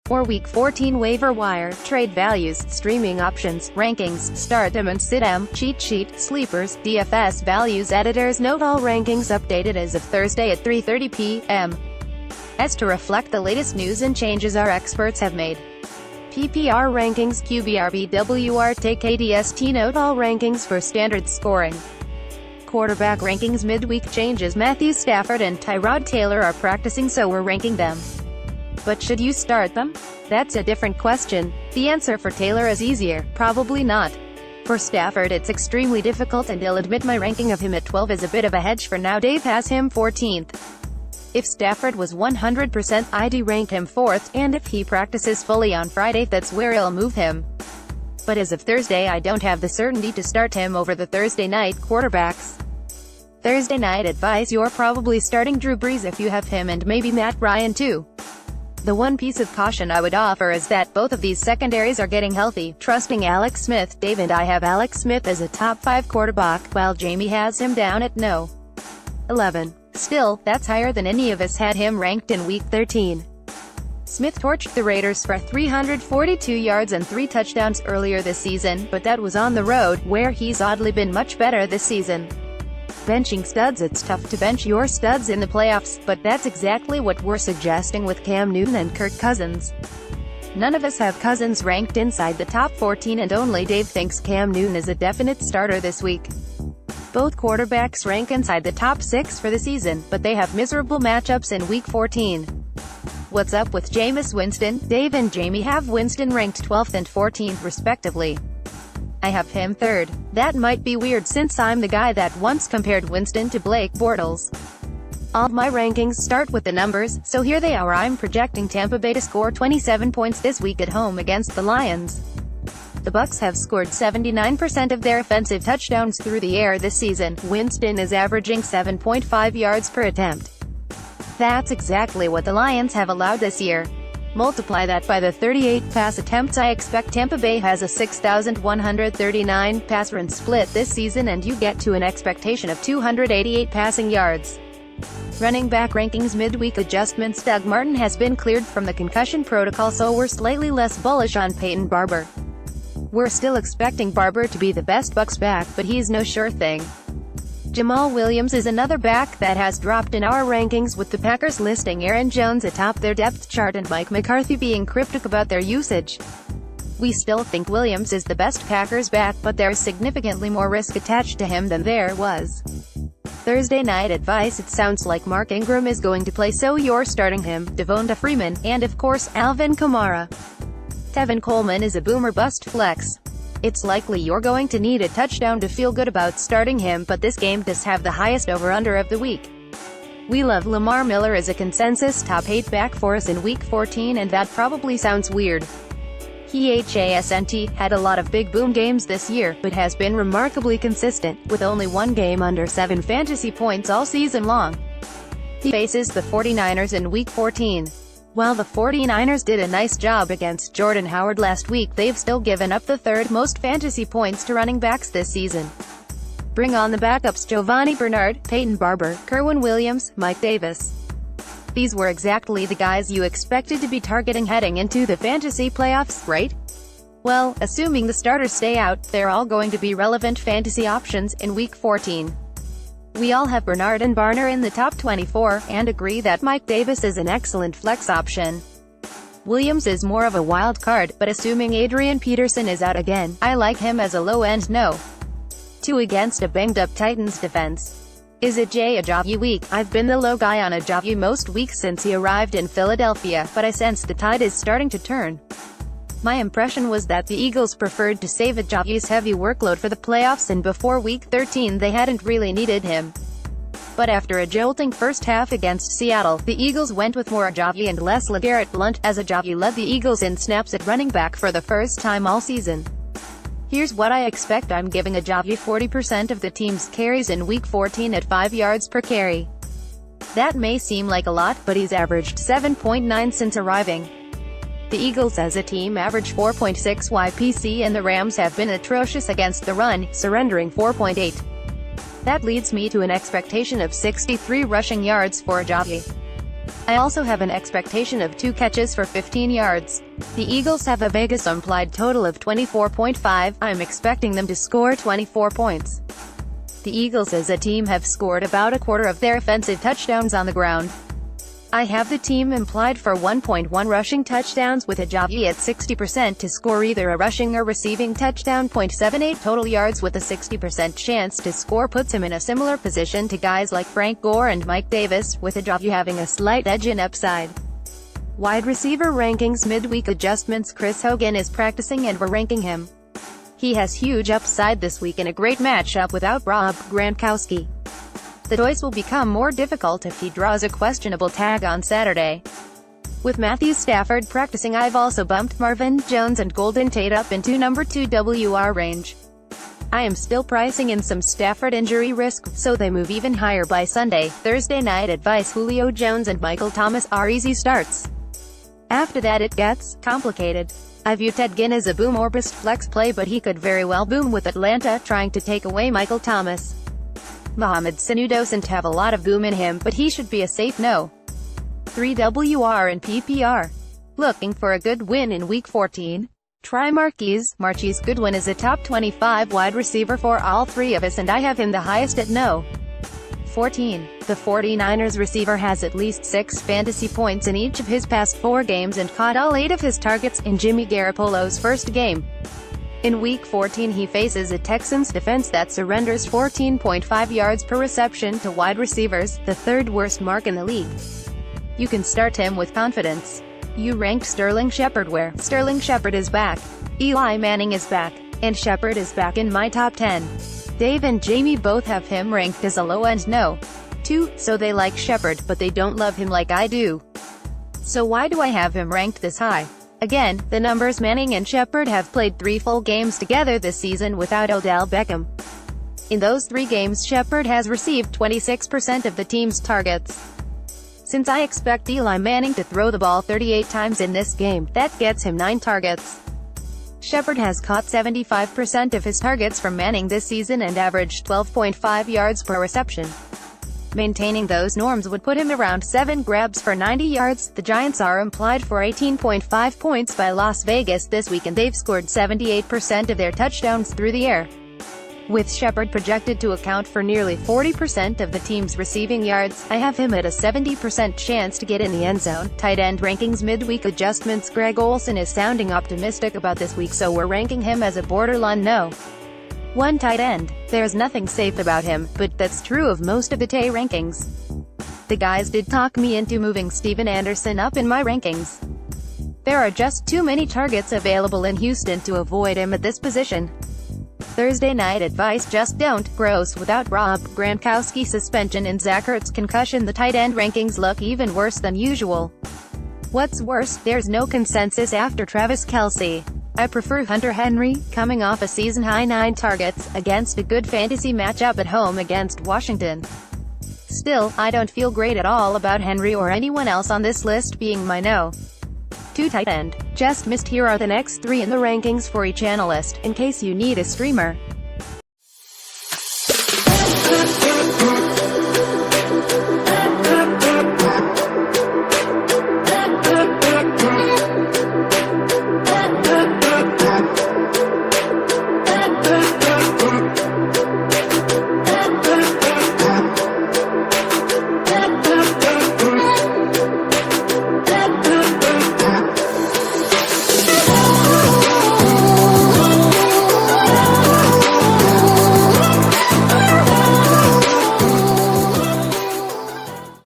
For Week 14 waiver wire, trade values, streaming options, rankings, stardom and sit-em, cheat sheet, sleepers, DFS values editors note all rankings updated as of Thursday at 3:30 p.m. as to reflect the latest news and changes our experts have made. PPR rankings, QBR, take ADST note all rankings for standard scoring. Quarterback rankings midweek changes, Matthew Stafford and Tyrod Taylor are practicing, so we're ranking them. But should you start them? That's a different question. The answer for Taylor is easier, probably not. For Stafford it's extremely difficult, and I'll admit my ranking of him at 12 is a bit of a hedge for now. Dave has him 14th. If Stafford was 100%, I'd rank him 4th, and if he practices fully on Friday, that's where I'll move him. But as of Thursday I don't have the certainty to start him over the Thursday night quarterbacks. Thursday night advice: you're probably starting Drew Brees if you have him, and maybe Matt Ryan too. The one piece of caution I would offer is that both of these secondaries are getting healthy. Trusting Alex Smith, Dave and I have Alex Smith as a top 5 quarterback, while Jamie has him down at no. 11. Still, that's higher than any of us had him ranked in Week 13. Smith torched the Raiders for 342 yards and 3 touchdowns earlier this season, but that was on the road, where he's oddly been much better this season. Benching studs: it's tough to bench your studs in the playoffs, but that's exactly what we're suggesting with Cam Newton and Kirk Cousins. None of us have Cousins ranked inside the top 14, and only Dave thinks Cam Newton is a definite starter this week. Both quarterbacks rank inside the top 6 for the season, but they have miserable matchups in Week 14. What's up with Jameis Winston? Dave and Jamie have Winston ranked 12th and 14th respectively. I have him 3rd. That might be weird since I'm the guy that once compared Winston to Blake Bortles. All my rankings start with the numbers, so here they are. I'm projecting Tampa Bay to score 27 points this week at home against the Lions. The Bucs have scored 79% of their offensive touchdowns through the air this season. Winston is averaging 7.5 yards per attempt. That's exactly what the Lions have allowed this year. Multiply that by the 38 pass attempts I expect. Tampa Bay has a 6,139 pass run split this season, and you get to an expectation of 288 passing yards. Running back rankings midweek adjustments: Doug Martin has been cleared from the concussion protocol, so we're slightly less bullish on Peyton Barber. We're still expecting Barber to be the best Bucs back, but he's no sure thing. Jamal Williams is another back that has dropped in our rankings, with the Packers listing Aaron Jones atop their depth chart and Mike McCarthy being cryptic about their usage. We still think Williams is the best Packers back, but there's significantly more risk attached to him than there was. Thursday night advice: it sounds like Mark Ingram is going to play, so you're starting him, Devonta Freeman, and of course, Alvin Kamara. Tevin Coleman is a boomer bust flex. It's likely you're going to need a touchdown to feel good about starting him, but this game does have the highest over-under of the week. We love Lamar Miller as a consensus top 8 back for us in Week 14, and that probably sounds weird. He had a lot of big boom games this year, but has been remarkably consistent, with only one game under 7 fantasy points all season long. He faces the 49ers in Week 14. While the 49ers did a nice job against Jordan Howard last week, they've still given up the 3rd most fantasy points to running backs this season. Bring on the backups: Giovanni Bernard, Peyton Barber, Kerwin Williams, Mike Davis. These were exactly the guys you expected to be targeting heading into the fantasy playoffs, right? Well, assuming the starters stay out, they're all going to be relevant fantasy options in Week 14. We all have Bernard and Barner in the top 24, and agree that Mike Davis is an excellent flex option. Williams is more of a wild card, but assuming Adrian Peterson is out again, I like him as a low-end no. 2 against a banged-up Titans defense. Is it Jay Ajayi week? I've been the low guy on Ajayi most weeks since he arrived in Philadelphia, but I sense the tide is starting to turn. My impression was that the Eagles preferred to save Ajayi's heavy workload for the playoffs, and before Week 13 they hadn't really needed him. But after a jolting first half against Seattle, the Eagles went with more Ajayi and less LeGarrette Blount, as Ajayi led the Eagles in snaps at running back for the first time all season. Here's what I expect: I'm giving Ajayi 40% of the team's carries in Week 14 at 5 yards per carry. That may seem like a lot, but he's averaged 7.9 since arriving. The Eagles as a team average 4.6 YPC, and the Rams have been atrocious against the run, surrendering 4.8. That leads me to an expectation of 63 rushing yards for Ajayi. I also have an expectation of 2 catches for 15 yards. The Eagles have a Vegas implied total of 24.5. I'm expecting them to score 24 points. The Eagles as a team have scored about a quarter of their offensive touchdowns on the ground. I have the team implied for 1.1 rushing touchdowns with Ajayi at 60% to score either a rushing or receiving touchdown. 0.78 total yards with a 60% chance to score puts him in a similar position to guys like Frank Gore and Mike Davis, with Ajayi having a slight edge in upside. Wide receiver rankings midweek adjustments. Chris Hogan is practicing and we're ranking him. He has huge upside this week in a great matchup without Rob Gronkowski. The choice will become more difficult if he draws a questionable tag on Saturday. With Matthew Stafford practicing, I've also bumped Marvin Jones and Golden Tate up into number 2 WR range. I am still pricing in some Stafford injury risk, so they move even higher by Sunday. Thursday night advice: Julio Jones and Michael Thomas are easy starts. After that it gets complicated. I view Ted Ginn as a boom or bust flex play, but he could very well boom with Atlanta trying to take away Michael Thomas. Mohamed Sanu doesn't have a lot of boom in him, but he should be a safe no. 3 WR and PPR. Looking for a good win in Week 14? Try Marquise Goodwin as a top 25 wide receiver for all 3 of us, and I have him the highest at no. 14. The 49ers receiver has at least 6 fantasy points in each of his past 4 games and caught all 8 of his targets in Jimmy Garoppolo's first game. In Week 14 he faces a Texans defense that surrenders 14.5 yards per reception to wide receivers, the 3rd worst mark in the league. You can start him with confidence. You ranked Sterling Shepard where? Sterling Shepard is back. Eli Manning is back. And Shepard is back in my top 10. Dave and Jamie both have him ranked as a low-end no. 2, so they like Shepard, but they don't love him like I do. So why do I have him ranked this high? Again, the numbers: Manning and Shepard have played 3 full games together this season without Odell Beckham. In those 3 games Shepard has received 26% of the team's targets. Since I expect Eli Manning to throw the ball 38 times in this game, that gets him 9 targets. Shepard has caught 75% of his targets from Manning this season and averaged 12.5 yards per reception. Maintaining those norms would put him around 7 grabs for 90 yards. The Giants are implied for 18.5 points by Las Vegas this week, and they've scored 78% of their touchdowns through the air. With Shepard projected to account for nearly 40% of the team's receiving yards, I have him at a 70% chance to get in the end zone. Tight end rankings midweek adjustments. Greg Olsen is sounding optimistic about this week, so we're ranking him as a borderline no. 1 tight end. There's nothing safe about him, but that's true of most of the TAY rankings. The guys did talk me into moving Steven Anderson up in my rankings. There are just too many targets available in Houston to avoid him at this position. Thursday night advice: just don't gross without Rob Gronkowski suspension and Zach Ertz concussion. The tight end rankings look even worse than usual. What's worse, there's no consensus after Travis Kelce. I prefer Hunter Henry, coming off a season-high 9 targets, against a good fantasy matchup at home against Washington. Still, I don't feel great at all about Henry or anyone else on this list being my no. 2 tight end. Just missed. Here are the next 3 in the rankings for each analyst, in case you need a streamer.